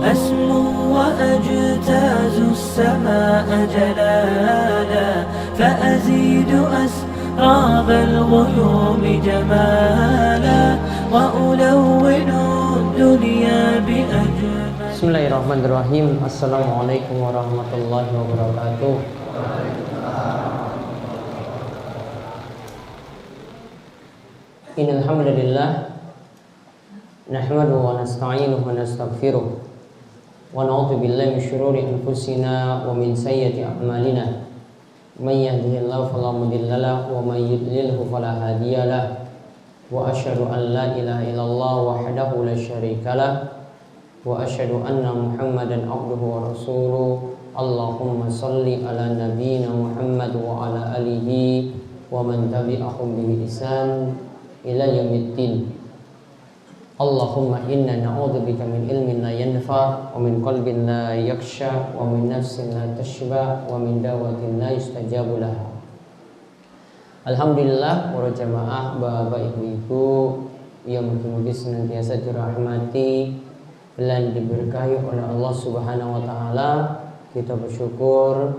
أسمو وأجتاز السماء جلالا فأزيد أسراب الغيوم جمالا وألون الدنيا بأجمل. Bismillahirrahmanirrahim. Assalamualaikum warahmatullahi wabarakatuh. Innal hamdalillah nahmaduhu wa nasta'inuhu wa nastaghfiruh wa na'udzu billahi min shururi anfusina wa min sayyiati a'malina. May yahdihillahu fala mudilla lahu wa may yudlilhu fala hadiyalah. Wa asyhadu an la ilaha illallah wahdahu la syarika lah wa asyhadu anna Muhammadan abduhu wa rasuluh. Allahumma shalli ala nabiyyina Muhammad wa ala alihi wa man tabi'ahum bi ihsan ila yaumiddin. Allahumma inna na'udzubika min ilmin la yanfa wa min qalbin la yakhsha wa min nafsin la tashba wa min dawatin la yustajabu laha. Alhamdulillah para jamaah, bapak ibu-ibu yang mungkin senantiasa dirahmati dan diberkahi oleh Allah Subhanahu wa taala. Kita bersyukur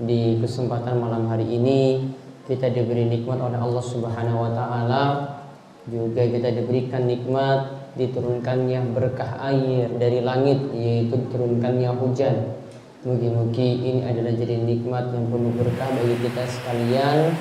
di kesempatan malam hari ini kita diberi nikmat oleh Allah Subhanahu wa taala. Juga kita diberikan nikmat diturunkannya berkah air dari langit, yaitu diturunkannya hujan. Mugi-mugi ini adalah jadi nikmat yang penuh berkah bagi kita sekalian.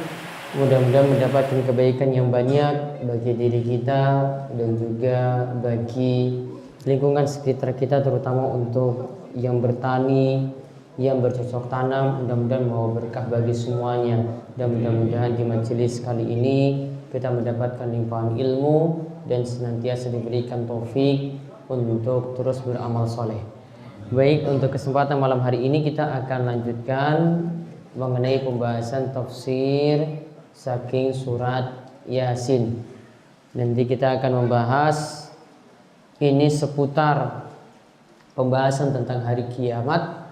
Mudah-mudahan mendapatkan kebaikan yang banyak bagi diri kita dan juga bagi lingkungan sekitar kita, terutama untuk yang bertani, yang bercocok tanam. Mudah-mudahan membawa berkah bagi semuanya. Dan mudah-mudahan di majelis kali ini kita mendapatkan limpahan ilmu dan senantiasa diberikan taufik untuk terus beramal soleh. Baik, untuk kesempatan malam hari ini kita akan lanjutkan mengenai pembahasan tafsir saking surat Yasin. Nanti kita akan membahas ini seputar pembahasan tentang hari kiamat,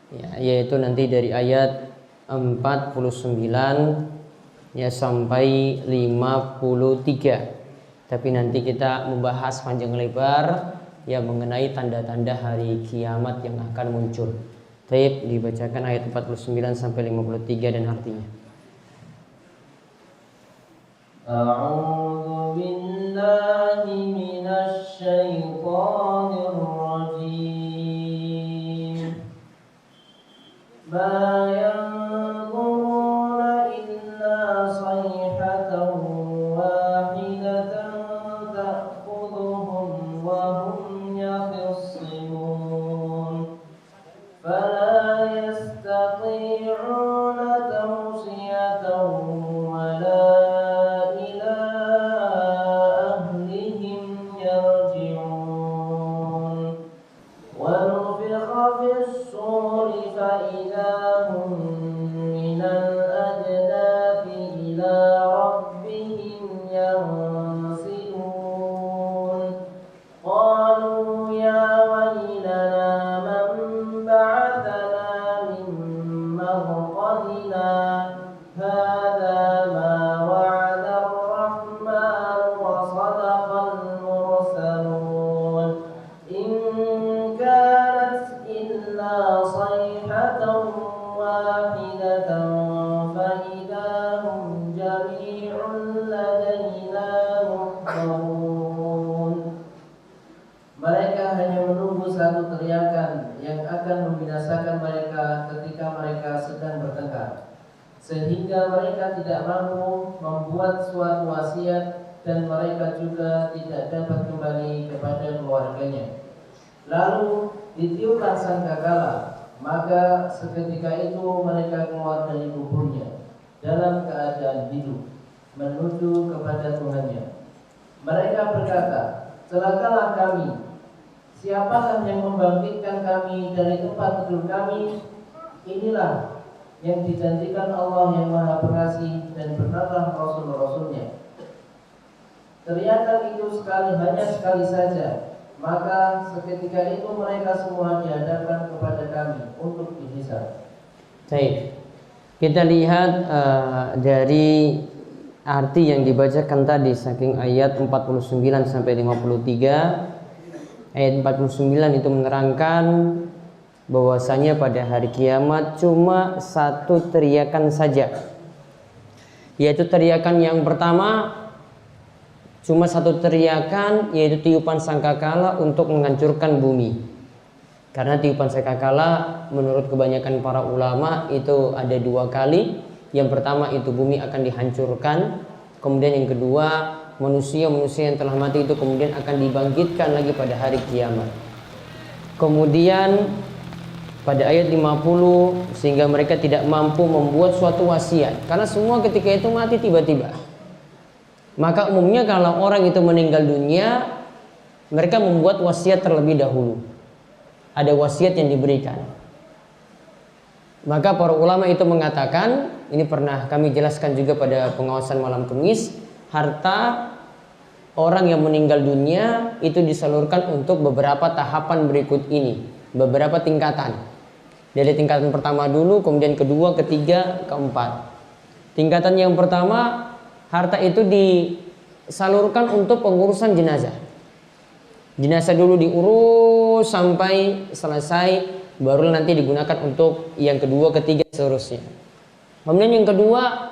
ya, yaitu nanti dari ayat 49 ya sampai 53. Tapi nanti kita membahas panjang lebar ya mengenai tanda-tanda hari kiamat yang akan muncul. Baik, dibacakan ayat 49 sampai 53 dan artinya. A'udzu billahi minasy syaithanir rajim. Mereka hanya menunggu satu teriakan yang akan membinasakan mereka ketika mereka sedang bertengkar, sehingga mereka tidak mampu membuat suatu wasiat dan mereka juga tidak dapat kembali kepada keluarganya. Lalu ditiupkan sangkakala, maka seketika itu mereka keluar dari kuburnya dalam keadaan hidup menuju kepada Tuhannya. Mereka berkata, celakalah kami. Siapakah yang membangkitkan kami dari tempat tidur kami? Inilah yang dijanjikan Allah yang Maha Pengasih, dan benarlah Rasul-Rasulnya. Teriakan itu hanya sekali saja, maka seketika itu mereka semua dihadapkan kepada kami untuk dihisab. Baik, kita lihat dari arti yang dibacakan tadi saking ayat 49 sampai 53. Ayat 49 itu menerangkan bahwasanya pada hari kiamat cuma satu teriakan saja, yaitu teriakan yang pertama, cuma satu teriakan, yaitu tiupan sangkakala untuk menghancurkan bumi. Karena tiupan sangkakala menurut kebanyakan para ulama itu ada dua kali. Yang pertama itu bumi akan dihancurkan, kemudian yang kedua manusia-manusia yang telah mati itu kemudian akan dibangkitkan lagi pada hari kiamat. Kemudian pada ayat 50, sehingga mereka tidak mampu membuat suatu wasiat, karena semua ketika itu mati tiba-tiba. Maka umumnya kalau orang itu meninggal dunia, mereka membuat wasiat terlebih dahulu. Ada wasiat yang diberikan. Maka para ulama itu mengatakan, ini pernah kami jelaskan juga pada pengawasan malam Kamis, harta orang yang meninggal dunia itu disalurkan untuk beberapa tahapan berikut ini, beberapa tingkatan. Dari tingkatan pertama dulu, kemudian kedua, ketiga, keempat. Tingkatan yang pertama, harta itu disalurkan untuk pengurusan jenazah. Jenazah dulu diurus sampai selesai, baru nanti digunakan untuk yang kedua, ketiga, seterusnya. Kemudian yang kedua,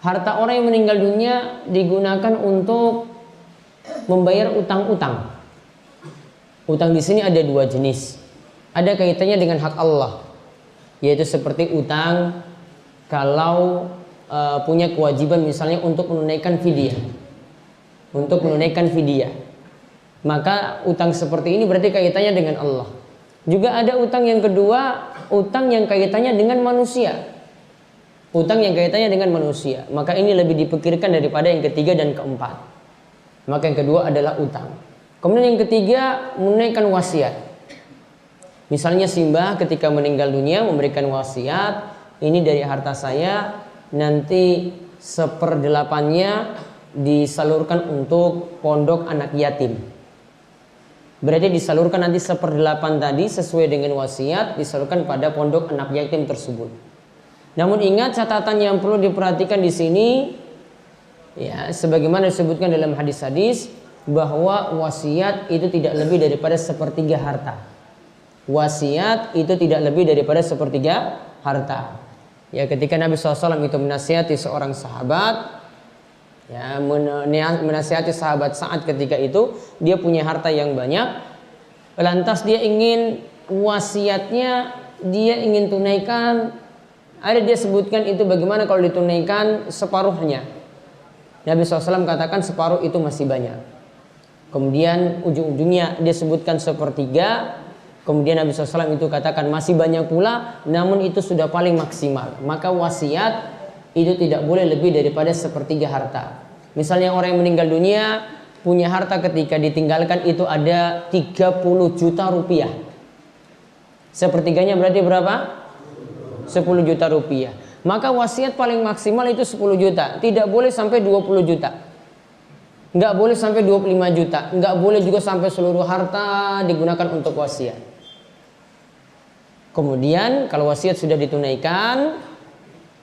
harta orang yang meninggal dunia digunakan untuk membayar utang-utang. Utang di sini ada dua jenis. Ada kaitannya dengan hak Allah, yaitu seperti utang kalau punya kewajiban misalnya untuk menunaikan fidyah. Untuk menunaikan fidyah. Maka utang seperti ini berarti kaitannya dengan Allah. Juga ada utang yang kedua, utang yang kaitannya dengan manusia. Utang yang kaitannya dengan manusia. Maka ini lebih dipikirkan daripada yang ketiga dan keempat. Maka yang kedua adalah utang. Kemudian yang ketiga, menunaikan wasiat. Misalnya simbah ketika meninggal dunia memberikan wasiat, ini dari harta saya, nanti 1/8-nya disalurkan untuk pondok anak yatim. Berarti disalurkan nanti 1/8 tadi sesuai dengan wasiat, disalurkan pada pondok anak yatim tersebut. Namun ingat catatan yang perlu diperhatikan di sini, ya, sebagaimana disebutkan dalam hadis-hadis bahwa wasiat itu tidak lebih daripada 1/3 harta. Wasiat itu tidak lebih daripada 1/3 harta. Ya, ketika Nabi SAW itu menasihati seorang sahabat, ya, menasihati sahabat Sa'ad ketika itu dia punya harta yang banyak, lantas dia ingin wasiatnya dia ingin tunaikan. Ada dia sebutkan itu bagaimana kalau ditunaikan separuhnya. Nabi SAW katakan separuh itu masih banyak. Kemudian ujung-ujungnya dia sebutkan 1/3. Kemudian Nabi SAW itu katakan masih banyak pula, namun itu sudah paling maksimal. Maka wasiat itu tidak boleh lebih daripada 1/3 harta. Misalnya orang yang meninggal dunia punya harta ketika ditinggalkan itu ada 30 juta rupiah. 1/3-nya berarti berapa? 10 juta rupiah. Maka wasiat paling maksimal itu 10 juta. Tidak boleh sampai 20 juta. Nggak boleh sampai 25 juta. Nggak boleh juga sampai seluruh harta digunakan untuk wasiat. Kemudian kalau wasiat sudah ditunaikan,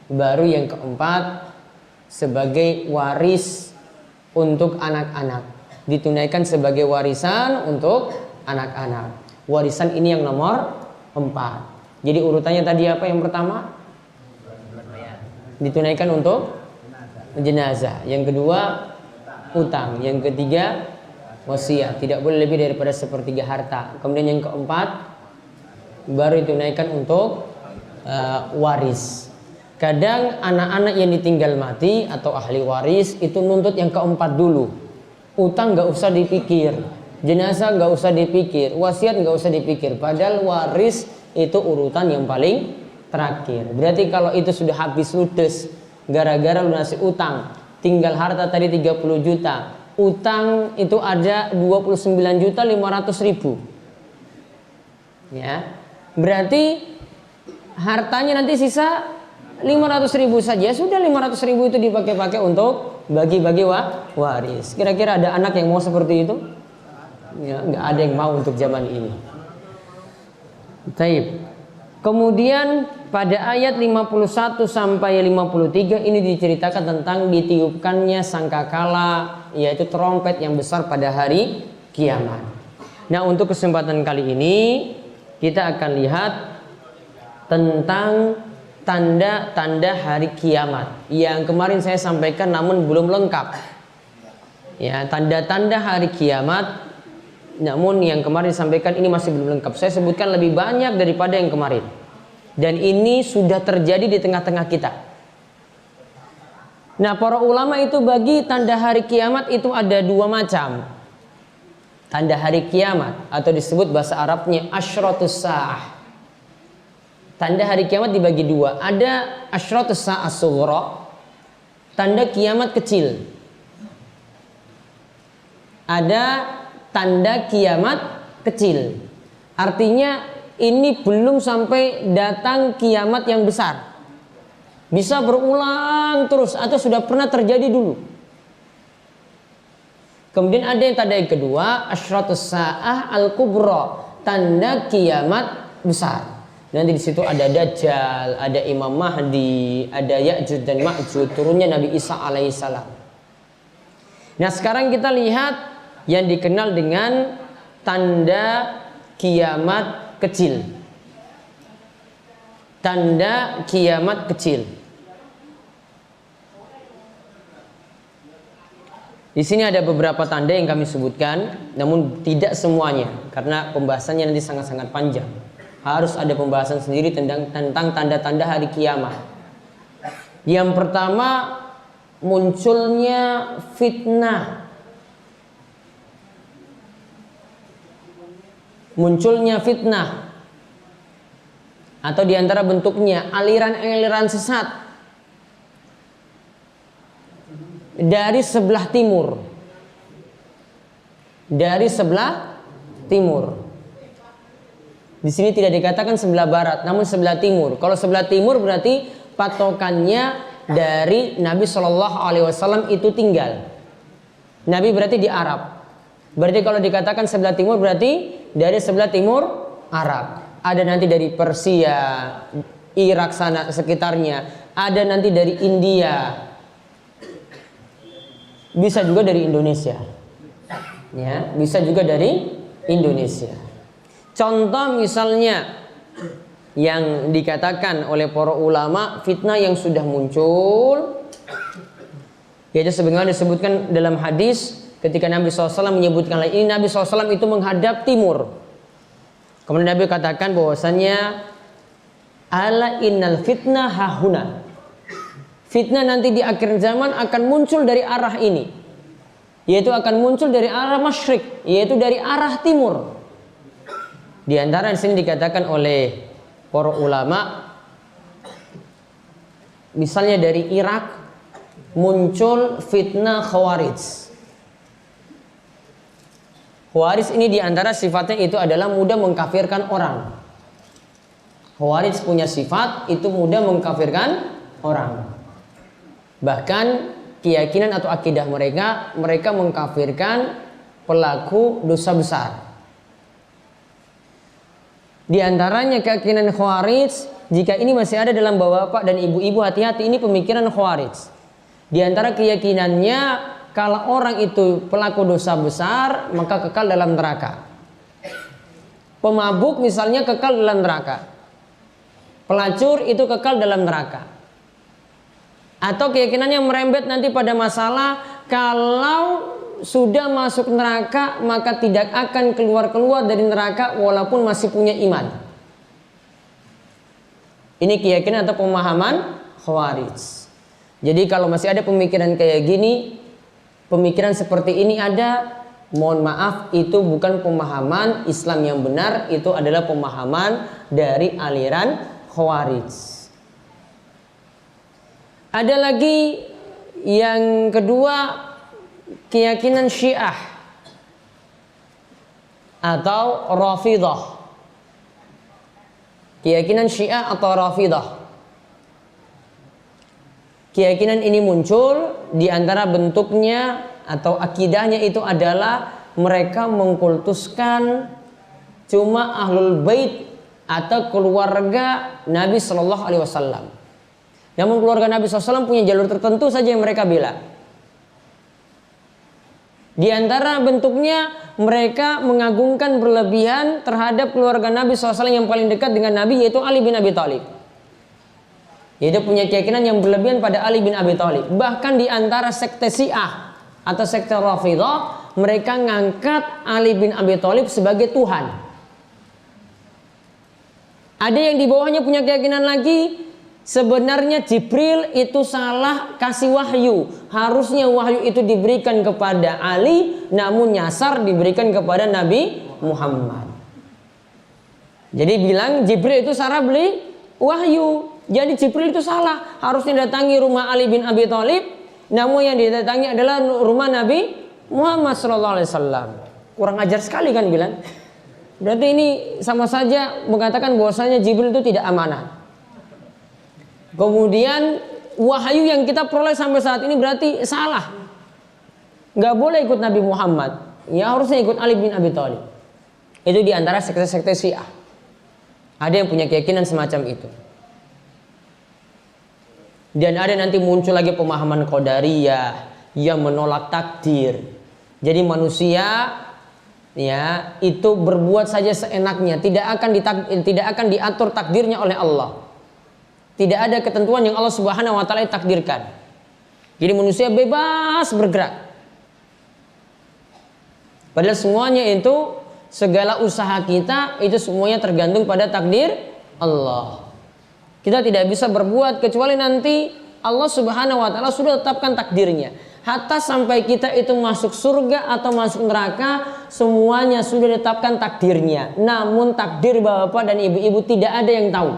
baru yang keempat sebagai waris untuk anak-anak. Ditunaikan sebagai warisan untuk anak-anak. Warisan ini yang nomor 4. Jadi urutannya tadi apa yang pertama? Ditunaikan untuk jenazah. Yang kedua utang. Yang ketiga wasiat. Tidak boleh lebih daripada 1/3 harta. Kemudian yang keempat baru ditunaikan untuk waris. Kadang anak-anak yang ditinggal mati atau ahli waris itu nuntut yang keempat dulu. Utang nggak usah dipikir, jenazah nggak usah dipikir, wasiat nggak usah dipikir. Padahal waris itu urutan yang paling terakhir. Berarti kalau itu sudah habis ludes gara-gara lunasi utang, tinggal harta tadi 30 juta, utang itu ada 29.500.000. Ya. Berarti hartanya nanti sisa 500.000 saja sudah, 500.000 itu dipakai untuk bagi-bagi waris. Kira-kira ada anak yang mau seperti itu? Ya, nggak ada yang mau untuk zaman ini. Taib. Kemudian pada ayat 51 sampai 53 ini diceritakan tentang ditiupkannya sangkakala, yaitu trompet yang besar pada hari kiamat. Nah, untuk kesempatan kali ini kita akan lihat tentang tanda-tanda hari kiamat yang kemarin saya sampaikan namun belum lengkap. Ya, tanda-tanda hari kiamat namun yang kemarin disampaikan ini masih belum lengkap. Saya sebutkan lebih banyak daripada yang kemarin. Dan ini sudah terjadi di tengah-tengah kita. Nah, para ulama itu bagi tanda hari kiamat itu ada dua macam. Tanda hari kiamat atau disebut bahasa Arabnya asyratus sa'ah. Tanda hari kiamat dibagi dua. Ada asyratus sa'ah sughra, tanda kiamat kecil. Ada tanda kiamat kecil. Artinya ini belum sampai datang kiamat yang besar. Bisa berulang terus atau sudah pernah terjadi dulu. Kemudian ada yang tanda yang kedua, asyratus sa'ah al-kubra, tanda kiamat besar. Nanti di situ ada Dajjal, ada Imam Mahdi, ada Ya'juj dan Ma'juj, turunnya Nabi Isa alaihissalam. Nah, sekarang kita lihat yang dikenal dengan tanda kiamat kecil. Tanda kiamat kecil. Di sini ada beberapa tanda yang kami sebutkan, namun tidak semuanya karena pembahasannya nanti sangat-sangat panjang. Harus ada pembahasan sendiri tentang tanda-tanda hari kiamat. Yang pertama, munculnya fitnah. Munculnya fitnah atau diantara bentuknya aliran-aliran sesat dari sebelah timur. Dari sebelah timur. Di sini tidak dikatakan sebelah barat, namun sebelah timur. Kalau sebelah timur berarti patokannya dari Nabi Shallallahu Alaihi Wasallam itu tinggal. Nabi berarti di Arab. Berarti kalau dikatakan sebelah timur berarti dari sebelah timur Arab. Ada nanti dari Persia, Irak sana sekitarnya. Ada nanti dari India. Bisa juga dari Indonesia. Ya, bisa juga dari Indonesia. Contoh misalnya yang dikatakan oleh para ulama fitnah yang sudah muncul, yaitu sebagaimana disebutkan dalam hadis ketika Nabi SAW menyebutkan ini, Nabi SAW itu menghadap timur. Kemudian Nabi katakan bahwasannya ala innal fitnah hahuna. Fitnah nanti di akhir zaman akan muncul dari arah ini, yaitu akan muncul dari arah masyrik, yaitu dari arah timur. Di antara di sini dikatakan oleh para ulama, misalnya dari Irak muncul fitnah Khawarij. Khawarij ini diantara sifatnya itu adalah mudah mengkafirkan orang. Khawarij punya sifat itu mudah mengkafirkan orang. Bahkan keyakinan atau akidah mereka mengkafirkan pelaku dosa besar. Di antaranya keyakinan Khawarij, jika ini masih ada dalam bapak-bapak dan ibu-ibu, hati-hati, ini pemikiran Khawarij. Di antara keyakinannya, kalau orang itu pelaku dosa besar, maka kekal dalam neraka. Pemabuk misalnya kekal dalam neraka. Pelacur itu kekal dalam neraka. Atau keyakinannya merembet nanti pada masalah, kalau sudah masuk neraka, maka tidak akan keluar-keluar dari neraka walaupun masih punya iman. Ini keyakinan atau pemahaman Khawarij. Jadi kalau masih ada pemikiran kayak gini, pemikiran seperti ini ada, mohon maaf, itu bukan pemahaman Islam yang benar, itu adalah pemahaman dari aliran Khawarij. Ada lagi yang kedua, keyakinan Syiah atau Rafidhah. Keyakinan Syiah atau Rafidhah. keyakinan ini muncul, di antara bentuknya atau akidahnya itu adalah mereka mengkultuskan cuma ahlul bait atau keluarga Nabi Shallallahu Alaihi Wasallam. Namun keluarga Nabi SAW punya jalur tertentu saja yang mereka bela. Di antara bentuknya mereka mengagungkan berlebihan terhadap keluarga Nabi SAW yang paling dekat dengan Nabi, yaitu Ali bin Abi Thalib. Yaitu punya keyakinan yang berlebihan pada Ali bin Abi Thalib. Bahkan di antara sekte Syiah atau sekte Rafidhah, mereka ngangkat Ali bin Abi Thalib sebagai Tuhan. Ada yang di bawahnya punya keyakinan lagi, sebenarnya Jibril itu salah kasih wahyu. Harusnya wahyu itu diberikan kepada Ali, namun nyasar diberikan kepada Nabi Muhammad. Jadi bilang Jibril itu salah beli wahyu. Jadi Jibril itu salah, harusnya datangi rumah Ali bin Abi Thalib, namun yang didatangi adalah rumah Nabi Muhammad SAW. Kurang ajar sekali kan bilang. Berarti ini sama saja mengatakan bahwasanya Jibril itu tidak amanah. Kemudian wahyu yang kita peroleh sampai saat ini berarti salah. Nggak boleh ikut Nabi Muhammad. Ya harusnya ikut Ali bin Abi Thalib. Itu diantara sekte-sekte Syiah. Ada yang punya keyakinan semacam itu. Dan ada nanti muncul lagi pemahaman Qadariyah yang menolak takdir. Jadi manusia ya itu berbuat saja seenaknya, tidak akan diatur takdirnya oleh Allah. Tidak ada ketentuan yang Allah Subhanahu wa taala takdirkan. Jadi manusia bebas bergerak. Padahal semuanya itu, segala usaha kita itu semuanya tergantung pada takdir Allah. Kita tidak bisa berbuat kecuali nanti Allah Subhanahu wa taala sudah tetapkan takdirnya. Hatta sampai kita itu masuk surga atau masuk neraka, semuanya sudah ditetapkan takdirnya. Namun takdir bapak dan ibu-ibu tidak ada yang tahu.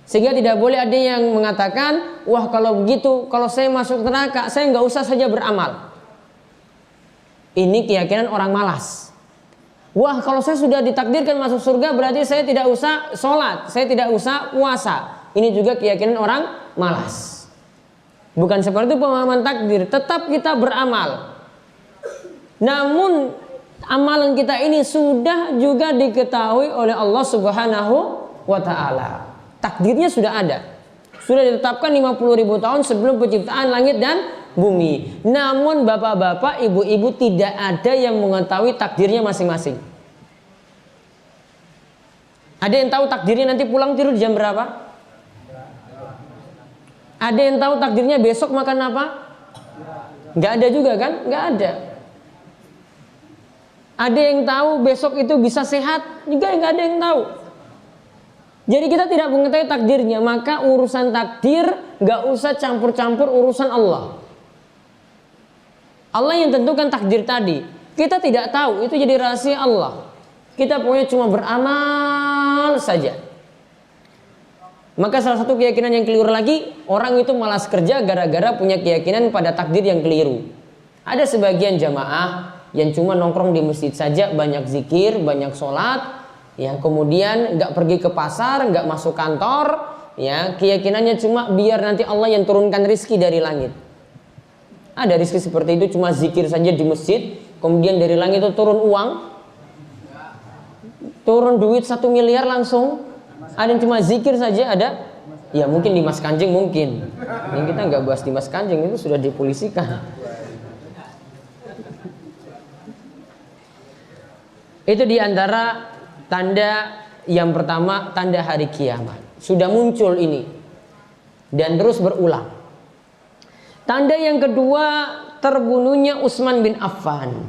Sehingga tidak boleh ada yang mengatakan, wah kalau begitu, kalau saya masuk neraka, saya nggak usah saja beramal. Ini keyakinan orang malas. Wah kalau saya sudah ditakdirkan masuk surga, berarti saya tidak usah sholat, saya tidak usah puasa. Ini juga keyakinan orang malas. Bukan seperti pemahaman takdir, tetap kita beramal. Namun amalan kita ini sudah juga diketahui oleh Allah Subhanahu wa taala. Takdirnya sudah ada. Sudah ditetapkan 50.000 tahun sebelum penciptaan langit dan bumi. Namun bapak-bapak, ibu-ibu tidak ada yang mengetahui takdirnya masing-masing. Ada yang tahu takdirnya nanti pulang tidur jam berapa? Ada yang tahu takdirnya besok makan apa? Nggak ada juga kan? Nggak ada. Ada yang tahu besok itu bisa sehat? Juga nggak ada yang tahu. Jadi kita tidak mengetahui takdirnya, maka urusan takdir nggak usah campur-campur urusan Allah. Allah yang tentukan takdir tadi. Kita tidak tahu, itu jadi rahasia Allah. Kita pokoknya cuma beramal saja. Maka salah satu keyakinan yang keliru lagi, orang itu malas kerja gara-gara punya keyakinan pada takdir yang keliru. Ada sebagian jamaah yang cuma nongkrong di masjid saja, banyak zikir, banyak sholat, ya kemudian nggak pergi ke pasar, nggak masuk kantor, ya keyakinannya cuma biar nanti Allah yang turunkan rizki dari langit. Ada rizki seperti itu, cuma zikir saja di masjid, kemudian dari langit itu turun uang, turun duit 1 miliar langsung. Ada yang cuma zikir saja, ada ya mungkin Dimas Kanjeng mungkin. Ini kita nggak bahas Dimas Kanjeng, itu sudah dipolisikan. Itu diantara tanda yang pertama, tanda hari kiamat. Sudah muncul ini dan terus berulang. Tanda yang kedua, terbunuhnya Utsman bin Affan.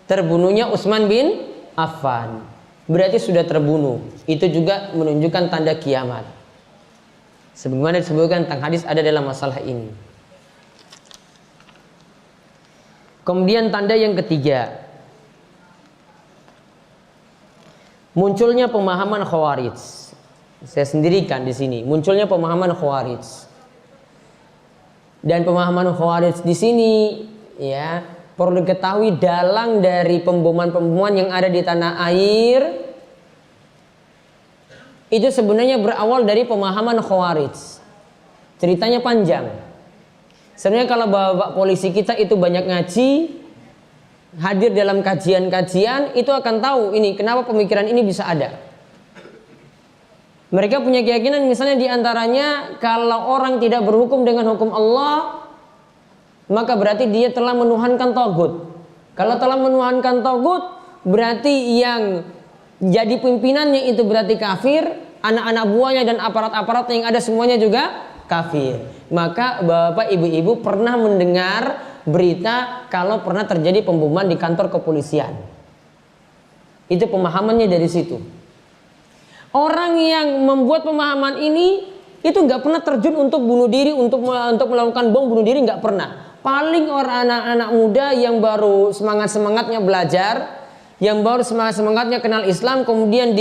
Terbunuhnya Utsman bin Affan. Berarti sudah terbunuh. Itu juga menunjukkan tanda kiamat. Sebagaimana disebutkan tentang hadis ada dalam masalah ini. Kemudian tanda yang ketiga, munculnya pemahaman Khawarij. Saya sendirikan di sini. Munculnya pemahaman Khawarij. Dan pemahaman Khawarij di sini, ya, perlu diketahui dalang dari pemboman-pemboman yang ada di tanah air itu sebenarnya berawal dari pemahaman Khawarij. Ceritanya panjang. Sebenarnya kalau bapak polisi kita itu banyak ngaji, hadir dalam kajian-kajian, itu akan tahu ini kenapa pemikiran ini bisa ada. Mereka punya keyakinan misalnya diantaranya kalau orang tidak berhukum dengan hukum Allah, maka berarti dia telah menuhankan tagut. Kalau telah menuhankan tagut, berarti yang jadi pimpinannya itu berarti kafir, anak-anak buahnya dan aparat-aparat yang ada semuanya juga kafir. Maka bapak ibu-ibu pernah mendengar berita kalau pernah terjadi pemboman di kantor kepolisian. Itu pemahamannya dari situ. Orang yang membuat pemahaman ini itu nggak pernah terjun untuk bunuh diri, untuk melakukan bom bunuh diri, nggak pernah. Paling orang anak-anak muda yang baru semangat-semangatnya belajar, yang baru semangat-semangatnya kenal Islam, kemudian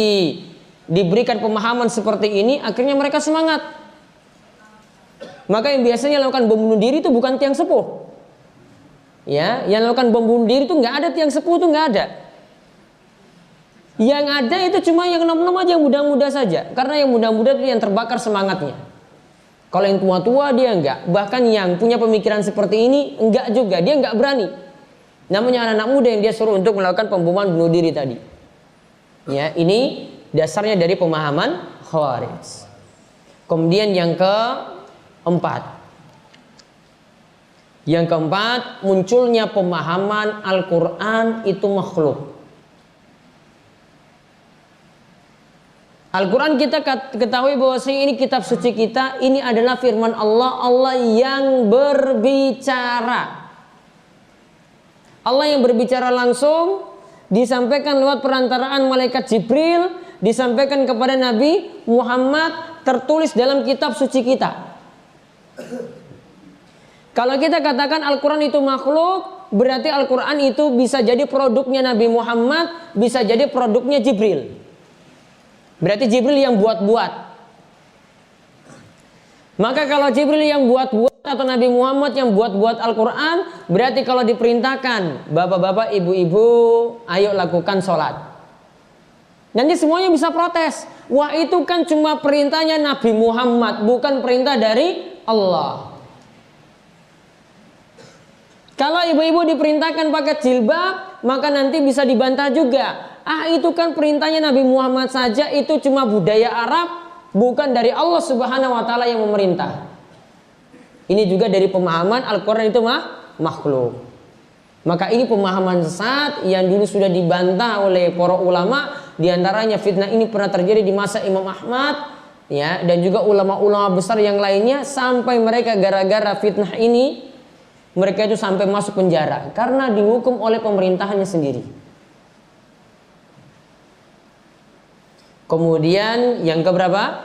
diberikan pemahaman seperti ini, akhirnya mereka semangat. Maka yang biasanya lakukan bom bunuh diri itu bukan tiang sepuh. Ya, yang lakukan bom bunuh diri itu nggak ada tiang sepuh, itu nggak ada. Yang ada itu cuma yang nom-nom aja, yang muda-muda saja. Karena yang muda-muda itu yang terbakar semangatnya. Kalau yang tua-tua dia enggak. Bahkan yang punya pemikiran seperti ini enggak juga, dia enggak berani. Namanya anak-anak muda yang dia suruh untuk melakukan pemboman bunuh diri tadi. Ya, ini dasarnya dari pemahaman Khawarij. Kemudian yang keempat. Yang keempat, munculnya pemahaman Al-Quran itu makhluk. Al-Quran kita ketahui bahwa ini kitab suci kita, ini adalah firman Allah, Allah yang berbicara. Allah yang berbicara langsung, disampaikan lewat perantaraan malaikat Jibril, disampaikan kepada Nabi Muhammad, tertulis dalam kitab suci kita. Kalau kita katakan Al-Quran itu makhluk, berarti Al-Quran itu bisa jadi produknya Nabi Muhammad, bisa jadi produknya Jibril. Berarti Jibril yang buat-buat. Maka kalau Jibril yang buat-buat atau Nabi Muhammad yang buat-buat Al-Quran, berarti kalau diperintahkan, bapak-bapak, ibu-ibu, ayo lakukan sholat. Nanti semuanya bisa protes. Wah, itu kan cuma perintahnya Nabi Muhammad, bukan perintah dari Allah. Kalau ibu-ibu diperintahkan pakai jilbab, maka nanti bisa dibantah juga. Itu kan perintahnya Nabi Muhammad saja, itu cuma budaya Arab, bukan dari Allah Subhanahu wa taala yang memerintah. Ini juga dari pemahaman Al-Quran itu makhluk. Maka ini pemahaman sesat yang dulu sudah dibantah oleh para ulama. Di antaranya fitnah ini pernah terjadi di masa Imam Ahmad, ya, dan juga ulama-ulama besar yang lainnya, sampai mereka gara-gara fitnah ini mereka itu sampai masuk penjara karena dihukum oleh pemerintahannya sendiri. Kemudian yang keberapa?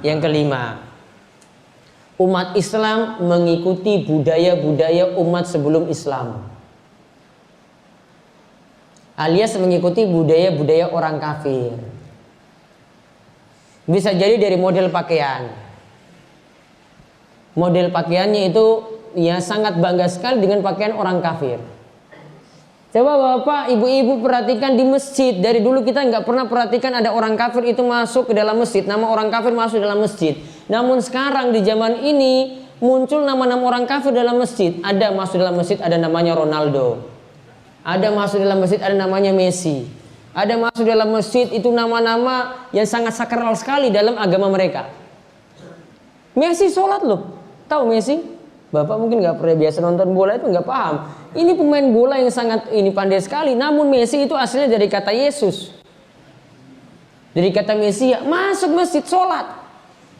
Yang kelima, umat Islam mengikuti budaya-budaya umat sebelum Islam, alias mengikuti budaya-budaya orang kafir. Bisa jadi dari model pakaian. Model pakaiannya itu ya sangat bangga sekali dengan pakaian orang kafir. Coba bapak, ibu-ibu perhatikan di masjid. Dari dulu kita nggak pernah perhatikan ada orang kafir itu masuk ke dalam masjid. Nama orang kafir masuk dalam masjid. Namun sekarang di zaman ini muncul nama-nama orang kafir dalam masjid. Ada masuk dalam masjid, ada namanya Ronaldo. Ada masuk dalam masjid, ada namanya Messi. Ada masuk dalam masjid, itu nama-nama yang sangat sakral sekali dalam agama mereka. Messi sholat loh. Tahu Messi? Bapak mungkin nggak pernah biasa nonton bola itu nggak paham. Ini pemain bola yang sangat pandai sekali. Namun Messi itu aslinya dari kata Yesus. Dari kata Messi, masuk masjid sholat.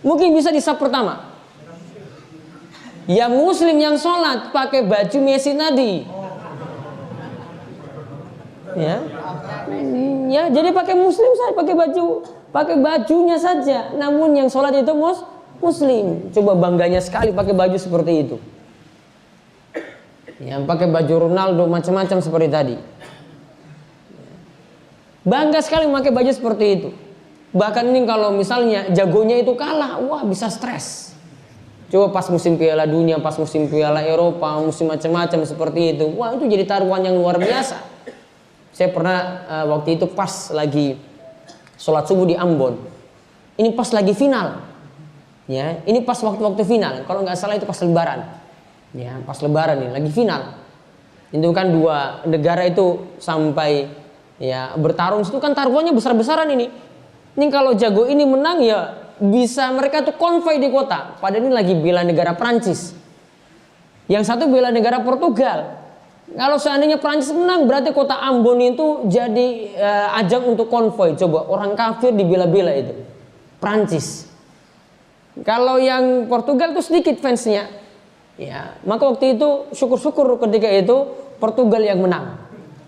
Mungkin bisa di saf pertama. Ya Muslim yang sholat pakai baju Messi tadi. Ya, jadi pakai Muslim saja, pakai bajunya saja. Namun yang sholat itu Muslim. Coba bangganya sekali pakai baju seperti itu. Yang pakai baju Ronaldo macam-macam seperti tadi. Bangga sekali memakai baju seperti itu. Bahkan ini kalau misalnya jagonya itu kalah, wah bisa stres. Coba pas musim Piala Dunia, pas musim Piala Eropa, musim macam-macam seperti itu. Wah, itu jadi taruhan yang luar biasa. Saya pernah waktu itu pas lagi sholat subuh di Ambon. Ini pas lagi final. Ya, ini pas waktu-waktu final. Kalau nggak salah itu pas Lebaran. Ya, pas Lebaran nih lagi final. Itu kan dua negara itu sampai ya bertarung, itu kan taruhannya besar-besaran ini. Ini kalau jago ini menang ya bisa mereka tuh konvoi di kota. Padahal ini lagi bela negara Prancis. Yang satu bela negara Portugal. Kalau seandainya Prancis menang berarti kota Ambon itu jadi ajang untuk konvoi. Coba orang kafir dibela-bela itu. Prancis. Kalau yang Portugal tuh sedikit fansnya. Ya, maka waktu itu syukur-syukur ketika itu Portugal yang menang.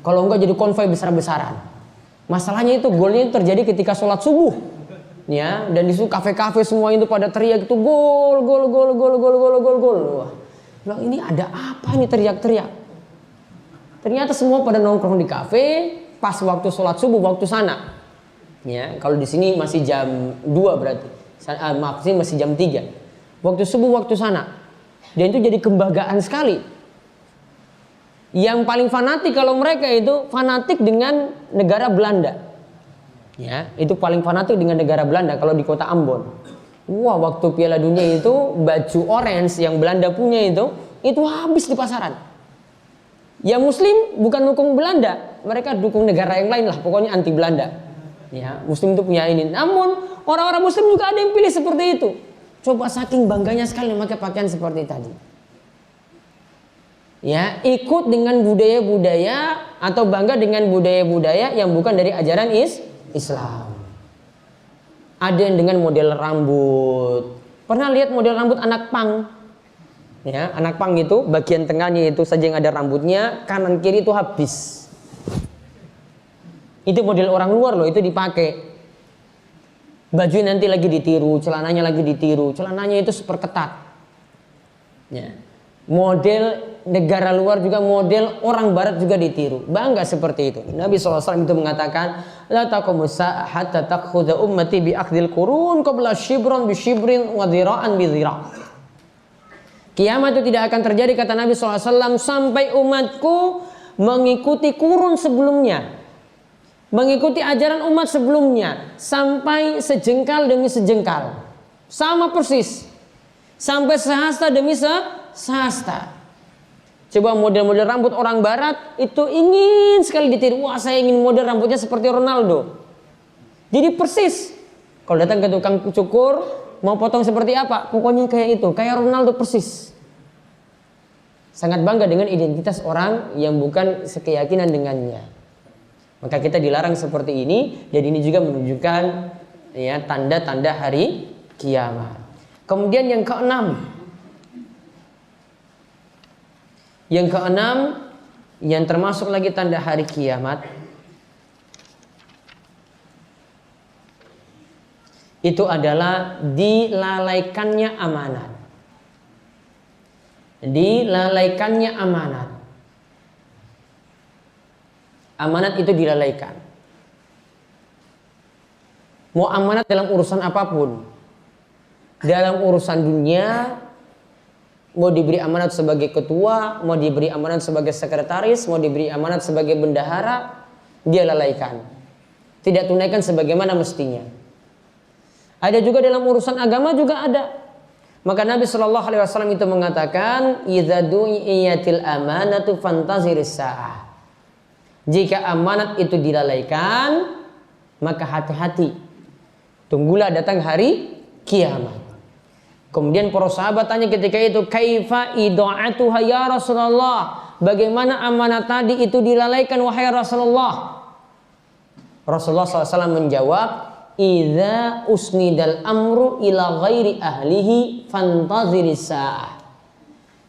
Kalau enggak jadi konvoi besar-besaran. Masalahnya itu golnya terjadi ketika sholat subuh. Ya, dan di situ kafe-kafe semua itu pada teriak itu gol, gol, gol, gol, gol, gol, gol, gol. Wah, bilang ini ada apa ini teriak-teriak? Ternyata semua pada nongkrong di kafe pas waktu sholat subuh waktu sana. Ya, kalau di sini masih jam 2 berarti. Maaf, sini masih jam 3. Waktu subuh waktu sana. Dan itu jadi kebanggaan sekali. Yang paling fanatik kalau mereka itu fanatik dengan negara Belanda. Ya, itu paling fanatik dengan negara Belanda kalau di kota Ambon. Wah, waktu Piala Dunia itu baju orange yang Belanda punya itu habis di pasaran. Yang Muslim bukan dukung Belanda, mereka dukung negara yang lain lah, pokoknya anti Belanda. Ya, Muslim itu punya ini. Namun orang-orang Muslim juga ada yang pilih seperti itu. Coba saking bangganya sekali memakai pakaian seperti tadi. Ya, ikut dengan budaya-budaya atau bangga dengan budaya-budaya yang bukan dari ajaran Islam. Ada yang dengan model rambut. Pernah lihat model rambut anak pang? Ya, anak pang itu bagian tengahnya itu saja yang ada rambutnya, kanan kiri itu habis. Itu model orang luar loh, itu dipakai. Baju nanti lagi ditiru, celananya lagi ditiru, celananya itu super ketat. Ya. Model negara luar juga, model orang barat juga ditiru. Bangga seperti itu. Nabi SAW itu mengatakan, la taqumu sa'ah hatta takhudha ummati bi akhdil qurun qabla shibran bi shibrin wa dhira'an bi dhira'. Kiamat itu tidak akan terjadi kata Nabi SAW sampai umatku mengikuti kurun sebelumnya, mengikuti ajaran umat sebelumnya, sampai sejengkal demi sejengkal, sama persis, sampai sehasta demi sehasta. Coba model-model rambut orang barat itu ingin sekali ditiru. Wah, saya ingin model rambutnya seperti Ronaldo. Jadi persis. Kalau datang ke tukang cukur, mau potong seperti apa? Pokoknya kayak itu, kayak Ronaldo persis. Sangat bangga dengan identitas orang yang bukan sekeyakinan dengannya. Maka kita dilarang seperti ini. Jadi ini juga menunjukkan ya tanda-tanda hari kiamat. Kemudian yang keenam. Yang keenam yang termasuk lagi tanda hari kiamat itu adalah dilalaikannya amanat. Dilalaikannya amanat. Amanat itu dilalaikan. Mau amanat dalam urusan apapun. Dalam urusan dunia, mau diberi amanat sebagai ketua, mau diberi amanat sebagai sekretaris, mau diberi amanat sebagai bendahara, dia lalaikan. Tidak tunaikan sebagaimana mestinya. Ada juga dalam urusan agama juga ada. Maka Nabi Shallallahu Alaihi Wasallam itu mengatakan, "Idza du'iyatil amanatu fantaziris sa'ah." Jika amanat itu dilalaikan, maka hati-hati. Tunggulah datang hari kiamat. Kemudian para sahabat tanya ketika itu, "Kaifa ida'atuha ya Rasulullah?" Bagaimana amanat tadi itu dilalaikan wahai Rasulullah? Rasulullah SAW menjawab, "Idza usnidal amru ila ghairi ahlihi fantaziris sa'ah."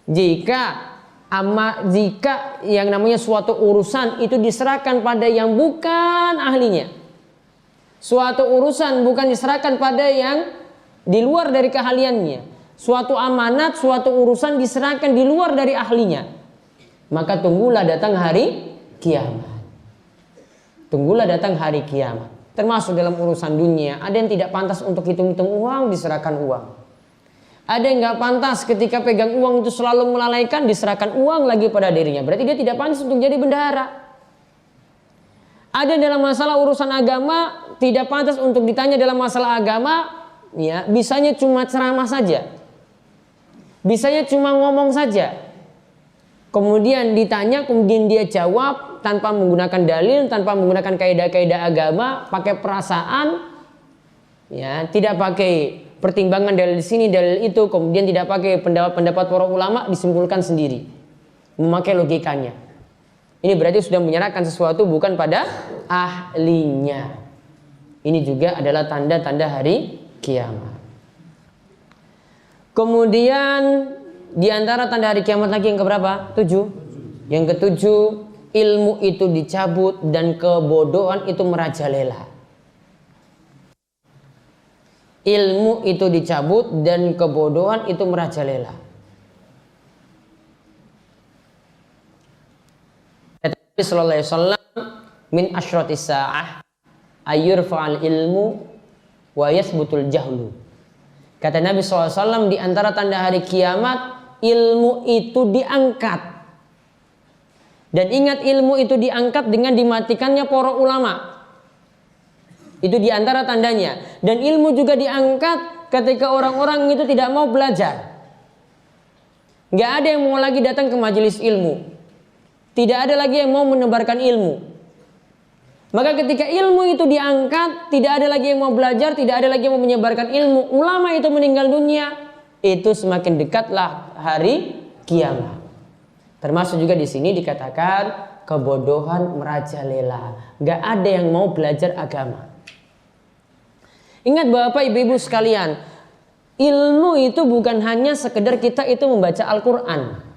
Jika yang namanya suatu urusan itu diserahkan pada yang bukan ahlinya. Suatu urusan bukan diserahkan pada yang di luar dari keahliannya. Suatu amanat, suatu urusan diserahkan di luar dari ahlinya. Maka tunggulah datang hari kiamat. Tunggulah datang hari kiamat. Termasuk dalam urusan dunia, ada yang tidak pantas untuk hitung-hitung uang, diserahkan uang. Ada yang gak pantas ketika pegang uang itu selalu melalaikan, diserahkan uang lagi pada dirinya. Berarti dia tidak pantas untuk jadi bendahara. Ada dalam masalah urusan agama, tidak pantas untuk ditanya dalam masalah agama, ya, bisanya cuma ceramah saja, bisanya cuma ngomong saja. Kemudian ditanya, kemudian dia jawab tanpa menggunakan dalil, tanpa menggunakan kaidah-kaidah agama, pakai perasaan, ya, tidak pakai pertimbangan dalil sini, dalil itu, kemudian tidak pakai pendapat-pendapat para ulama, disimpulkan sendiri, memakai logikanya. Ini berarti sudah menyerahkan sesuatu bukan pada ahlinya. Ini juga adalah tanda-tanda hari kiamat. Kemudian di antara tanda hari kiamat lagi yang keberapa? 7. Yang ketujuh, ilmu itu dicabut dan kebodohan itu merajalela. Ilmu itu dicabut dan kebodohan itu merajalela. Nabi sallallahu alaihi wasallam, min asyratis sa'ah ayyurfa'al ilmu wa yasbutul jahlu. Kata Nabi SAW, di antara tanda hari kiamat, ilmu itu diangkat. Dan ingat, ilmu itu diangkat dengan dimatikannya para ulama. Itu di antara tandanya. Dan ilmu juga diangkat ketika orang-orang itu tidak mau belajar. Gak ada yang mau lagi datang ke majelis ilmu. Tidak ada lagi yang mau menebarkan ilmu. Maka ketika ilmu itu diangkat, tidak ada lagi yang mau belajar, tidak ada lagi yang mau menyebarkan ilmu, ulama itu meninggal dunia, itu semakin dekatlah hari kiamat. Termasuk juga di sini dikatakan kebodohan merajalela. Gak ada yang mau belajar agama. Ingat Bapak Ibu sekalian, ilmu itu bukan hanya sekedar kita itu membaca Al-Quran.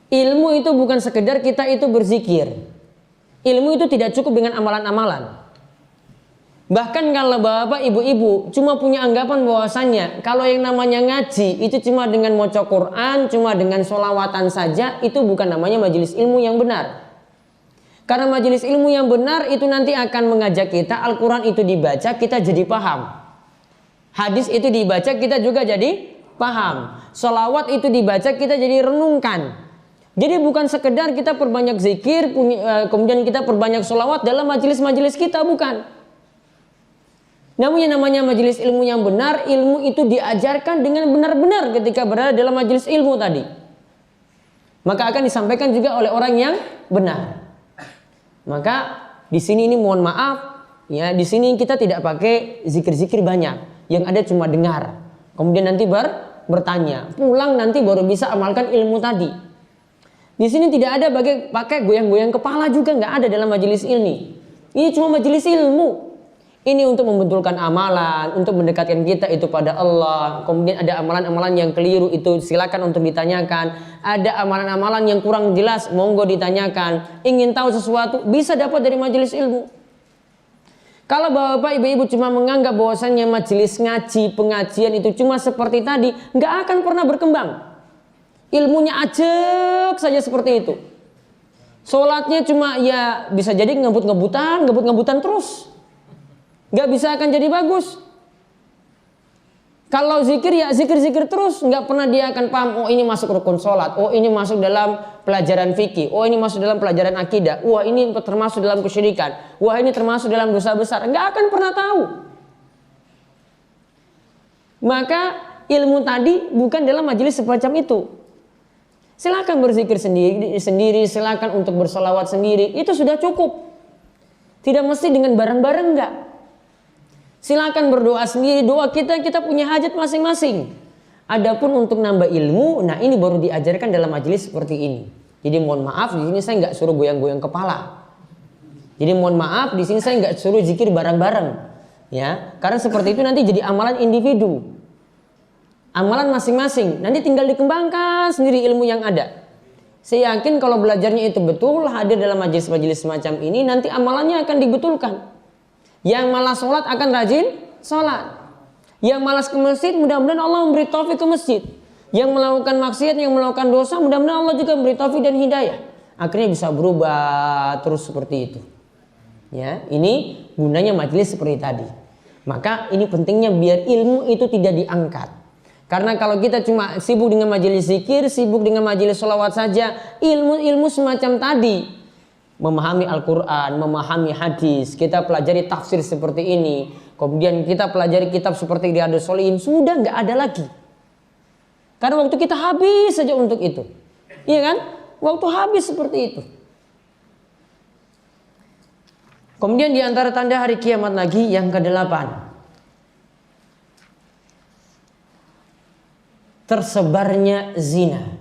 Ilmu itu bukan sekedar kita itu berzikir. Ilmu itu tidak cukup dengan amalan-amalan. Bahkan kalau bapak ibu-ibu cuma punya anggapan bahwasannya kalau yang namanya ngaji itu cuma dengan maca Quran, cuma dengan sholawatan saja, itu bukan namanya majelis ilmu yang benar. Karena majelis ilmu yang benar itu nanti akan mengajak kita, Al-Quran itu dibaca, kita jadi paham. Hadis itu dibaca, kita juga jadi paham. Sholawat itu dibaca, kita jadi renungkan. Jadi bukan sekedar kita perbanyak zikir, kemudian kita perbanyak sholawat dalam majelis-majelis kita, bukan. Namun yang namanya majelis ilmu yang benar, ilmu itu diajarkan dengan benar-benar ketika berada dalam majelis ilmu tadi. Maka akan disampaikan juga oleh orang yang benar. Maka di sini ini mohon maaf, ya, di sini kita tidak pakai zikir-zikir banyak, yang ada cuma dengar. Kemudian nanti bertanya, pulang nanti baru bisa amalkan ilmu tadi. Di sini tidak ada pakai goyang-goyang kepala juga, nggak ada dalam majelis ilmi. Ini cuma majelis ilmu. Ini untuk membetulkan amalan, untuk mendekatkan kita itu pada Allah. Kemudian ada amalan-amalan yang keliru, itu silakan untuk ditanyakan. Ada amalan-amalan yang kurang jelas, monggo ditanyakan. Ingin tahu sesuatu, bisa dapat dari majelis ilmu. Kalau bapak ibu-ibu cuma menganggap bahwasannya majelis ngaji, pengajian itu cuma seperti tadi, nggak akan pernah berkembang. Ilmunya ajak saja seperti itu. Sholatnya cuma ya bisa jadi ngebut-ngebutan terus. Gak bisa akan jadi bagus. Kalau zikir ya zikir-zikir terus, nggak pernah dia akan paham. Oh ini masuk rukun sholat, oh ini masuk dalam pelajaran fikih, oh ini masuk dalam pelajaran akidah, wah ini termasuk dalam kesyirikan, wah ini termasuk dalam dosa besar. Nggak akan pernah tahu. Maka ilmu tadi bukan dalam majelis semacam itu. Silakan berzikir sendiri, silakan untuk bersolawat sendiri, itu sudah cukup. Tidak mesti dengan bareng-bareng, enggak. Silakan berdoa sendiri, doa kita punya hajat masing-masing. Adapun untuk nambah ilmu, nah ini baru diajarkan dalam majelis seperti ini. Jadi mohon maaf, di sini saya nggak suruh goyang-goyang kepala. Jadi mohon maaf, di sini saya nggak suruh zikir bareng-bareng, ya. Karena seperti itu nanti jadi amalan individu. Amalan masing-masing, nanti tinggal dikembangkan sendiri ilmu yang ada. Saya yakin kalau belajarnya itu betul, hadir dalam majelis-majelis semacam ini, nanti amalannya akan dibetulkan. Yang malas sholat akan rajin sholat. Yang malas ke masjid, mudah-mudahan Allah memberi taufik ke masjid. Yang melakukan maksiat, yang melakukan dosa, mudah-mudahan Allah juga memberi taufik dan hidayah. Akhirnya bisa berubah terus seperti itu. Ya, ini gunanya majelis seperti tadi. Maka ini pentingnya biar ilmu itu tidak diangkat. Karena kalau kita cuma sibuk dengan majelis zikir, sibuk dengan majelis sholawat saja, ilmu-ilmu semacam tadi memahami Al-Quran, memahami hadis, kita pelajari tafsir seperti ini, kemudian kita pelajari kitab seperti Riyadhus Shalihin, sudah nggak ada lagi. Karena waktu kita habis saja untuk itu. Iya kan? Waktu habis seperti itu. Kemudian di antara tanda hari kiamat lagi yang ke-8. Tersebarnya zina.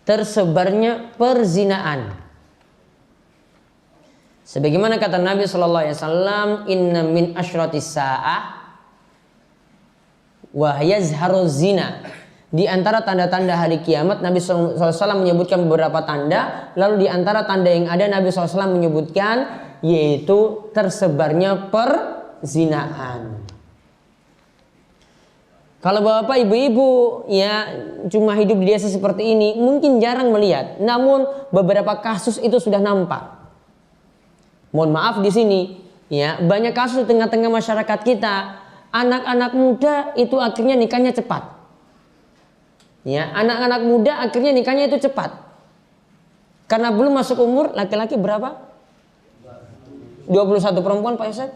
Tersebarnya perzinaan. Sebagaimana kata Nabi sallallahu alaihi wasallam, "Inna min asyratis saa'ah wa yazharu zina." Di antara tanda-tanda hari kiamat Nabi SAW menyebutkan beberapa tanda. Lalu di antara tanda yang ada Nabi SAW menyebutkan yaitu tersebarnya perzinaan. Kalau bapak ibu-ibu ya cuma hidup di desa seperti ini mungkin jarang melihat. Namun beberapa kasus itu sudah nampak. Mohon maaf di sini ya, banyak kasus di tengah-tengah masyarakat kita, anak-anak muda itu akhirnya nikahnya cepat. Ya, anak-anak muda akhirnya nikahnya itu cepat. Karena belum masuk umur, laki-laki berapa? 21, perempuan Pak Yosef?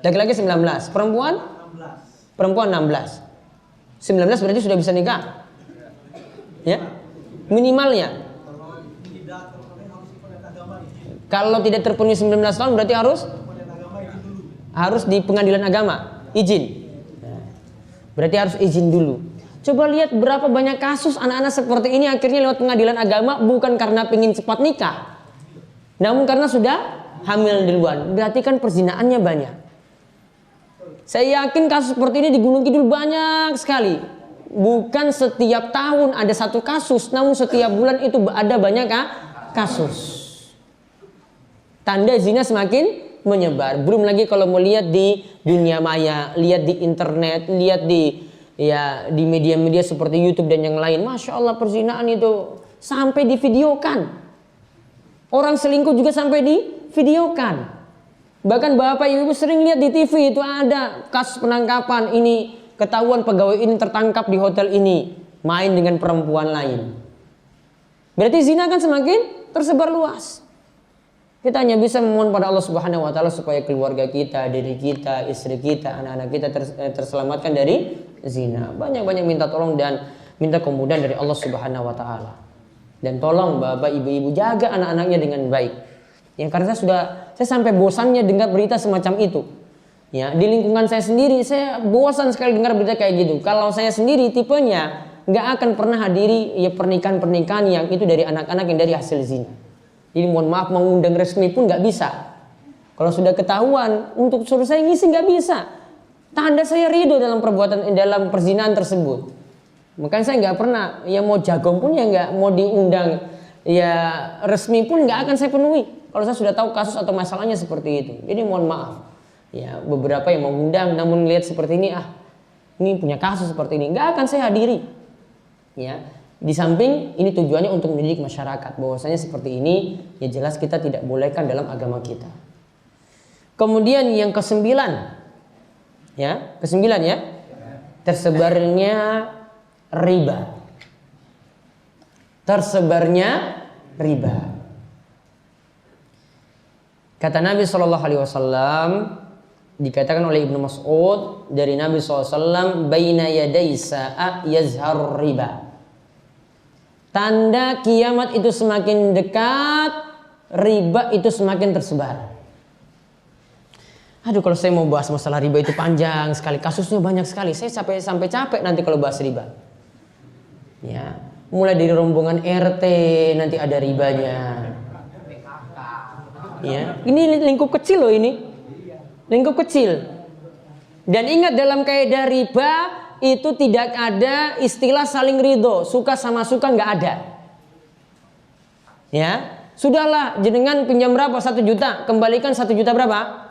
Laki-laki 19, perempuan? Perempuan 16. 19 berarti sudah bisa nikah? Ya? Minimalnya. Kalau tidak terpenuhi 19 tahun berarti harus di pengadilan agama. Izin. Berarti harus izin dulu. Coba lihat berapa banyak kasus anak-anak seperti ini akhirnya lewat pengadilan agama bukan karena pengen cepat nikah, namun karena sudah hamil duluan. Berarti kan perzinaannya banyak. Saya yakin kasus seperti ini di Gunung Kidul banyak sekali. Bukan setiap tahun ada satu kasus, namun setiap bulan itu ada banyak kasus. Tanda zina semakin menyebar. Belum lagi kalau mau lihat di dunia maya, lihat di internet, lihat di media-media seperti YouTube dan yang lain. Masya Allah, perzinaan itu sampai divideokan. Orang selingkuh juga sampai divideokan. Bahkan bapak ibu sering lihat di TV itu ada kasus penangkapan ini, ketahuan pegawai ini tertangkap di hotel ini main dengan perempuan lain. Berarti zina kan semakin tersebar luas. Kita hanya bisa memohon pada Allah Subhanahu wa taala supaya keluarga kita, diri kita, istri kita, anak-anak kita terselamatkan dari zina. Banyak-banyak minta tolong dan minta kemudahan dari Allah Subhanahu wa taala. Dan tolong bapak ibu-ibu jaga anak-anaknya dengan baik. Ya, karena saya sampai bosannya dengar berita semacam itu. Ya, di lingkungan saya sendiri saya bosan sekali dengar berita kayak gitu. Kalau saya sendiri tipenya nggak akan pernah hadiri ya pernikahan-pernikahan yang itu dari anak-anak yang dari hasil zina. Jadi mohon maaf, mengundang resmi pun nggak bisa. Kalau sudah ketahuan untuk suruh saya ngisi nggak bisa. Tanda saya ridho dalam dalam perzinahan tersebut. Makanya saya nggak pernah ya mau jagung pun ya nggak mau diundang ya resmi pun nggak akan saya penuhi. Kalau saya sudah tahu kasus atau masalahnya seperti itu. Jadi mohon maaf. Ya beberapa yang mengundang namun lihat seperti ini ini punya kasus seperti ini nggak akan saya hadiri. Ya. Di samping ini tujuannya untuk mendidik masyarakat bahwasanya seperti ini ya jelas kita tidak bolehkan dalam agama kita. Kemudian yang ke-9 ya, tersebarnya riba. Tersebarnya riba. Kata Nabi SAW dikatakan oleh Ibnu Mas'ud dari Nabi SAW, baina yaday sa'a yazhar riba. Tanda kiamat itu semakin dekat, riba itu semakin tersebar. Aduh, kalau saya mau bahas masalah riba itu panjang sekali, kasusnya banyak sekali. Saya sampai capek nanti kalau bahas riba. Ya, mulai dari rombongan RT nanti ada ribanya. Ya, ini lingkup kecil loh ini. Lingkup kecil. Dan ingat dalam kaidah riba itu tidak ada istilah saling ridho, suka sama suka nggak ada. Ya, sudahlah jenengan pinjam berapa 1 juta, kembalikan 1 juta berapa?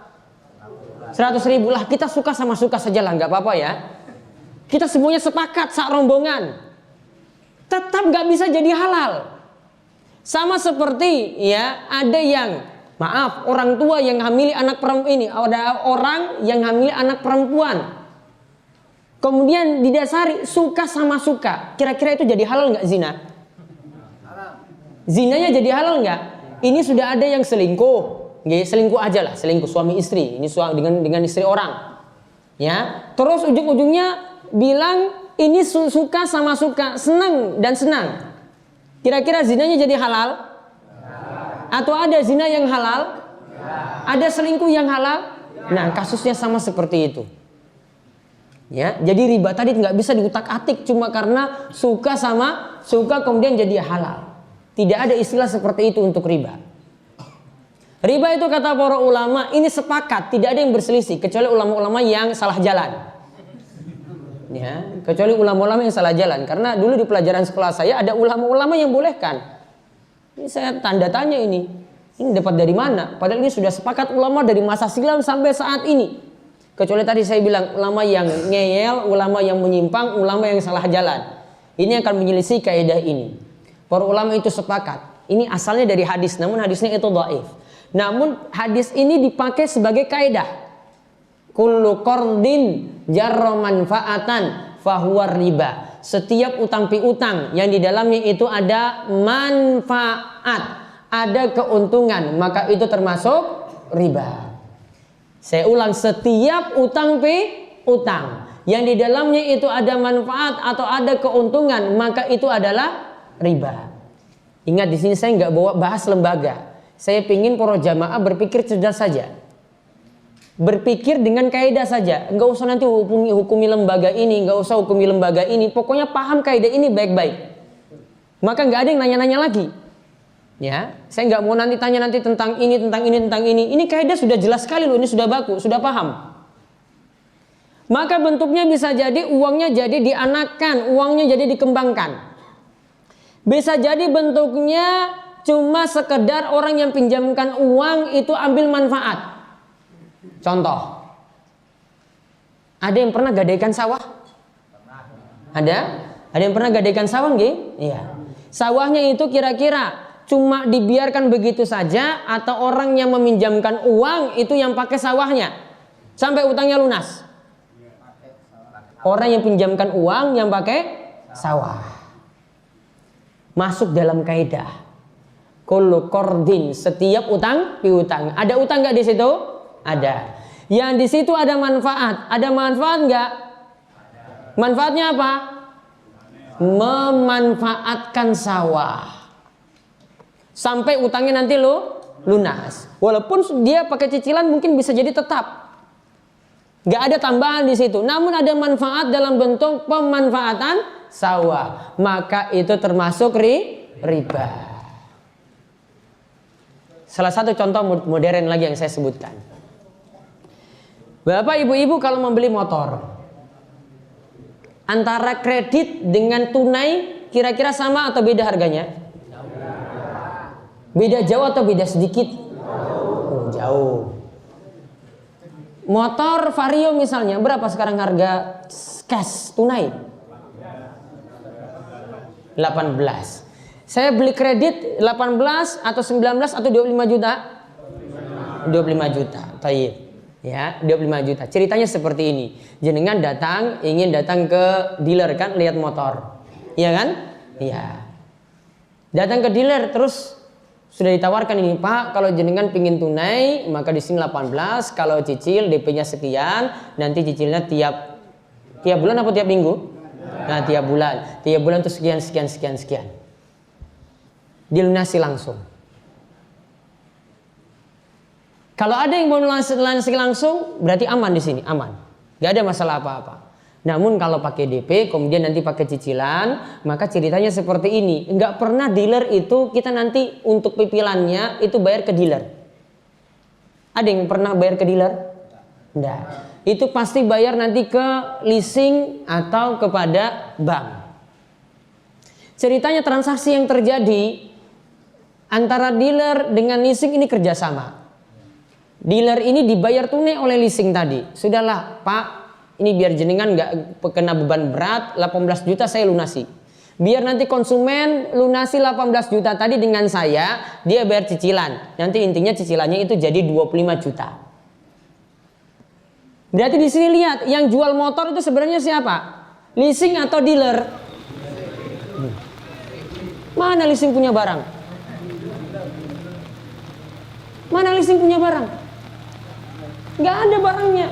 100.000 lah, kita suka sama suka saja lah, nggak apa-apa ya. Kita semuanya sepakat sak rombongan, tetap nggak bisa jadi halal. Sama seperti ya ada yang maaf orang tua yang hamili anak perempuan ini, ada orang yang hamili anak perempuan. kemudian didasari suka sama suka, kira-kira itu jadi halal nggak zina? Zinanya jadi halal nggak? Ini sudah ada yang selingkuh, selingkuh aja lah, selingkuh suami istri, ini dengan istri orang, ya. Terus ujung-ujungnya bilang ini suka sama suka, senang dan senang. Kira-kira zinanya jadi halal? Atau ada zina yang halal? Ada selingkuh yang halal? Nah, kasusnya sama seperti itu. Ya, jadi riba tadi nggak bisa diutak-atik cuma karena suka sama suka kemudian jadi halal. Tidak ada istilah seperti itu untuk riba. Riba itu kata para ulama ini sepakat, tidak ada yang berselisih kecuali ulama-ulama yang salah jalan. Ya, kecuali ulama-ulama yang salah jalan. Karena dulu di pelajaran sekolah saya ada ulama-ulama yang bolehkan. Ini saya tanda tanya ini dapat dari mana? Padahal ini sudah sepakat ulama dari masa silam sampai saat ini. Kecuali tadi saya bilang ulama yang ngeyel, ulama yang menyimpang, ulama yang salah jalan. Ini akan menyelisih kaidah ini. Para ulama itu sepakat. Ini asalnya dari hadis, namun hadisnya itu dhaif. Namun hadis ini dipakai sebagai kaidah. Kullu qardin jarra manfaatan fahuwa riba. Setiap utang piutang yang di dalamnya itu ada manfaat, ada keuntungan, maka itu termasuk riba. Saya ulang, setiap utang piutang yang di dalamnya itu ada manfaat atau ada keuntungan, maka itu adalah riba. Ingat di sini saya nggak bawa bahas lembaga. Saya pingin para jamaah berpikir cerdas saja. Berpikir dengan kaidah saja. Nggak usah nanti hukumi lembaga ini, nggak usah hukumi lembaga ini. Pokoknya paham kaidah ini baik-baik. Maka nggak ada yang nanya-nanya lagi. Ya, saya nggak mau nanti tanya nanti tentang ini, tentang ini, tentang ini. Ini kaidah sudah jelas sekali loh. Ini sudah baku, sudah paham. Maka bentuknya bisa jadi uangnya jadi dianakkan, uangnya jadi dikembangkan. Bisa jadi bentuknya cuma sekedar orang yang pinjamkan uang itu ambil manfaat. Contoh, ada yang pernah gadaikan sawah? Ada? Ada yang pernah gadaikan sawah nggih? Iya. Sawahnya itu kira-kira cuma dibiarkan begitu saja atau orang yang meminjamkan uang itu yang pakai sawahnya sampai utangnya lunas? Orang yang pinjamkan uang yang pakai sawah. Masuk dalam kaidah kullu qardin, setiap utang piutang. Ada utang nggak di situ? Ada. Yang di situ ada manfaat. Ada manfaat nggak? Manfaatnya apa? Memanfaatkan sawah sampai utangnya nanti lunas. Walaupun dia pakai cicilan mungkin bisa jadi tetap. Nggak ada tambahan di situ. Namun ada manfaat dalam bentuk pemanfaatan sawah, maka itu termasuk riba. Salah satu contoh modern lagi yang saya sebutkan. Bapak ibu-ibu kalau membeli motor, antara kredit dengan tunai kira-kira sama atau beda harganya? Beda jauh atau beda sedikit? Jauh. Motor Vario misalnya berapa sekarang harga cash tunai? 18. Saya beli kredit 18 atau 19 atau 25 juta? 25 juta. Taib. Ya, 25 juta. Ceritanya seperti ini. Jenengan ingin datang ke dealer kan lihat motor. Iya kan? Iya. Datang ke dealer terus sudah ditawarkan ini, Pak, kalau jenengan pingin tunai maka di sini 18, kalau cicil DP-nya sekian, nanti cicilnya tiap bulan apa tiap minggu? Nah, tiap bulan itu sekian. Dilunasi langsung. Kalau ada yang mau lunasi langsung, berarti aman di sini, aman. Gak ada masalah apa-apa. Namun kalau pakai DP, kemudian nanti pakai cicilan, maka ceritanya seperti ini. Nggak pernah dealer itu kita nanti untuk pipilannya itu bayar ke dealer. Ada yang pernah bayar ke dealer? Nggak. Itu pasti bayar nanti ke leasing atau kepada bank. Ceritanya transaksi yang terjadi antara dealer dengan leasing ini kerjasama. Dealer ini dibayar tunai oleh leasing tadi. Sudahlah Pak, ini biar jenengan nggak kena beban berat, 18 juta saya lunasi. Biar nanti konsumen lunasi 18 juta tadi dengan saya, dia bayar cicilan. Nanti intinya cicilannya itu jadi 25 juta. Berarti di sini lihat, yang jual motor itu sebenarnya siapa? Leasing atau dealer? Mana leasing punya barang? Mana leasing punya barang? Nggak ada barangnya.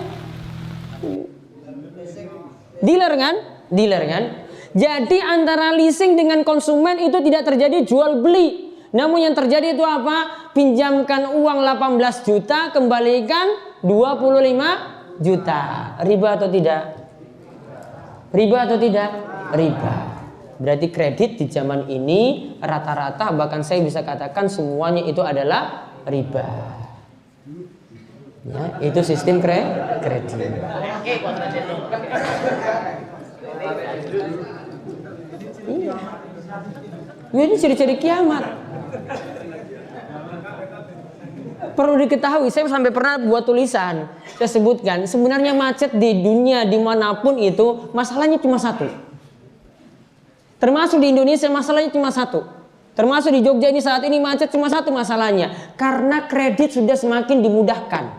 Dealer kan? Dealer kan? Jadi antara leasing dengan konsumen itu tidak terjadi jual beli. Namun yang terjadi itu apa? Pinjamkan uang 18 juta, kembalikan 25 juta. Riba atau tidak? Riba atau tidak? Riba. Berarti kredit di zaman ini rata-rata, bahkan saya bisa katakan semuanya itu adalah riba. Ya, itu sistem kredit. Iya. Ini ciri-ciri kiamat. Perlu diketahui, saya sampai pernah buat tulisan, saya sebutkan sebenarnya macet di dunia dimanapun itu masalahnya cuma satu. Termasuk di Indonesia masalahnya cuma satu. Termasuk di Jogja ini saat ini macet cuma satu masalahnya, karena kredit sudah semakin dimudahkan.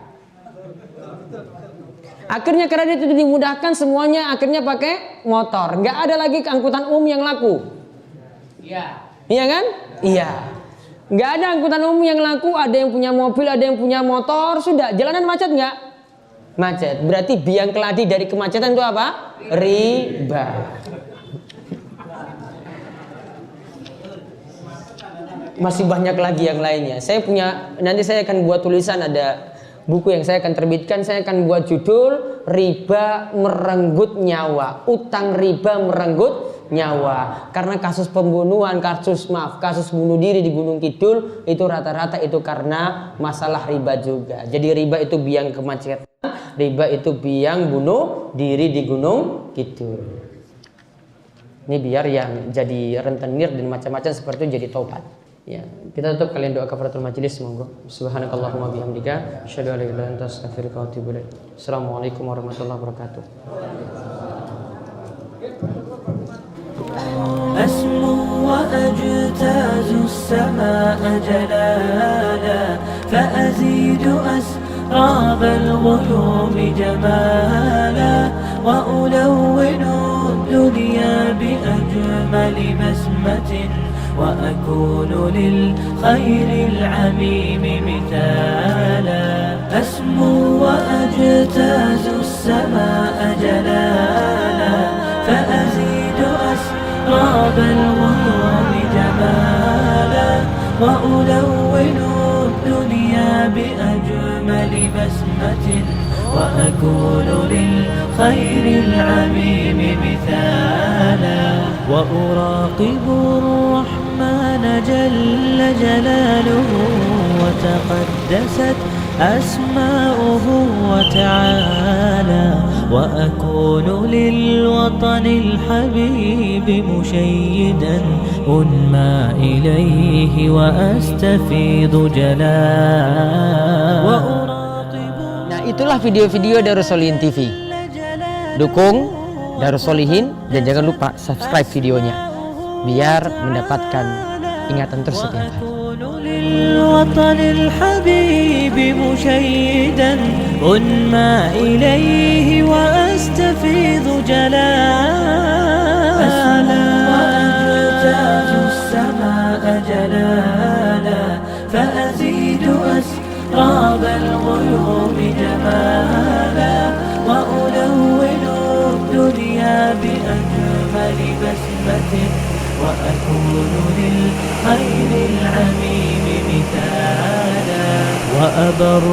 Akhirnya kredit itu dimudahkan, semuanya akhirnya pakai motor. Nggak ada lagi angkutan umum yang laku. Iya. Iya kan? Iya. Nggak ada angkutan umum yang laku, ada yang punya mobil, ada yang punya motor, sudah. Jalanan macet nggak? Macet. Berarti biang keladi dari kemacetan itu apa? Riba. Masih banyak lagi yang lainnya. Saya punya, nanti saya akan buat tulisan, ada buku yang saya akan terbitkan, saya akan buat judul Riba Merenggut Nyawa. Utang riba merenggut nyawa. Karena kasus pembunuhan, kasus bunuh diri di Gunung Kidul itu rata-rata itu karena masalah riba juga. Jadi riba itu biang kemacetan, riba itu biang bunuh diri di Gunung Kidul. Ini biar yang jadi rentenir dan macam-macam seperti itu jadi tobat. Ya, kita tutup, kalian doa kafaratul majelis, monggo. Subhanakallahumma bihamdika, asyhadu an la ilaha illa anta, astaghfiruka wa atubu ilaik. Assalamualaikum warahmatullahi wabarakatuh. أسمو وأجتاز السماء جلالا فأزيد أسراب الغيوم جمالا وألون الدنيا بأجمل بسمة وأكون للخير العميم مثالا أسمو وأجتاز السماء جلالا فأزيد أسراب الغيوم جمالا وألون الدنيا بأجمل بسمة وأكون للخير العميم مثالا وأراقب الرحمن جل جلاله وتقدست أسماؤه وتعالى وأكون للوطن الحبيب مشيدا أنمى إليه وأستفيض جلالا. Nah, itulah video-video Darussolihin TV. Dukung Darussolihin dan jangan lupa subscribe videonya biar mendapatkan ingatan terus setiap hari. للوطن الحبيب مشيدا أنمى إليه وأستفيض جلالا وأجتاز السماء جلالا فأزيد أسراب الغيوم جمالا وألون الدنيا بأجمل بسمة وأكون للخير العميم مثالا وأبر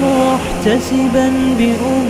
محتسبا بأم